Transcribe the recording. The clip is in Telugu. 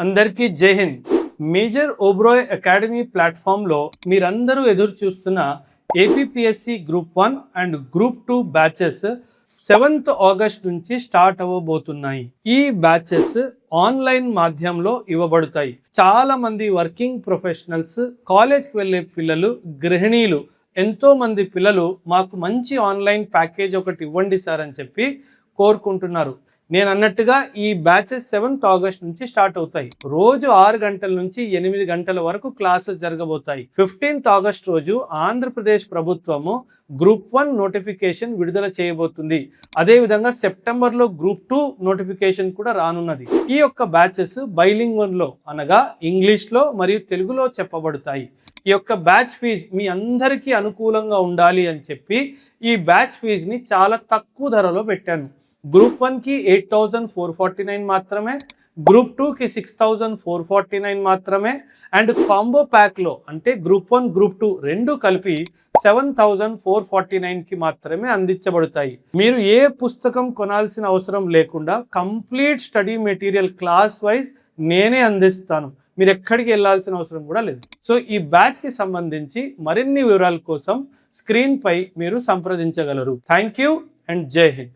అందరికీ జై హింద్. మేజర్ ఓబ్రాయ్ అకాడమీ ప్లాట్ఫామ్లో మీరందరూ ఎదురు చూస్తున్న APPSC group 1 and group 2 batches 7th August నుంచి స్టార్ట్ అవ్వబోతున్నాయి. ఈ బ్యాచెస్ ఆన్లైన్ మాధ్యమంలో ఇవ్వబడతాయి. చాలా మంది వర్కింగ్ ప్రొఫెషనల్స్, కాలేజ్కి వెళ్ళే పిల్లలు, గృహిణీలు, ఎంతో మంది పిల్లలు మాకు మంచి ఆన్లైన్ ప్యాకేజ్ ఒకటి ఇవ్వండి సార్ అని చెప్పి కోరుకుంటున్నారు. నేను అన్నట్టుగా ఈ బ్యాచెస్ 7th ఆగస్ట్ నుంచి స్టార్ట్ అవుతాయి. రోజు 6 గంటల నుంచి 8 గంటల వరకు క్లాసెస్ జరగబోతాయి. 15th ఆగస్ట్ రోజు ఆంధ్రప్రదేశ్ ప్రభుత్వము గ్రూప్ 1 నోటిఫికేషన్ విడుదల చేయబోతుంది. అదేవిధంగా సెప్టెంబర్లో గ్రూప్ 2 నోటిఫికేషన్ కూడా రానున్నది. ఈ యొక్క బ్యాచెస్ బైలింగ్వల్లో అనగా ఇంగ్లీష్లో మరియు తెలుగులో చెప్పబడతాయి. ఈ యొక్క బ్యాచ్ ఫీజ్ మీ అందరికీ అనుకూలంగా ఉండాలి అని చెప్పి ఈ బ్యాచ్ ఫీజ్ని చాలా తక్కువ ధరలో పెట్టాను. గ్రూప్ 1కి 8,449 మాత్రమే, గ్రూప్ 2కి 6,449 మాత్రమే, అండ్ కాంబో ప్యాక్లో అంటే గ్రూప్ 1 గ్రూప్ 2 రెండు కలిపి 7,449కి మాత్రమే అందించబడతాయి. మీరు ఏ పుస్తకం కొనాల్సిన అవసరం లేకుండా complete study material class wise నేనే అందిస్తాను. మీరు ఎక్కడికి వెళ్ళాల్సిన అవసరం కూడా లేదు. సో ఈ బ్యాచ్కి సంబంధించి మరిన్ని వివరాల కోసం స్క్రీన్పై మీరు సంప్రదించగలరు. థ్యాంక్ యూ అండ్ జై హింద్.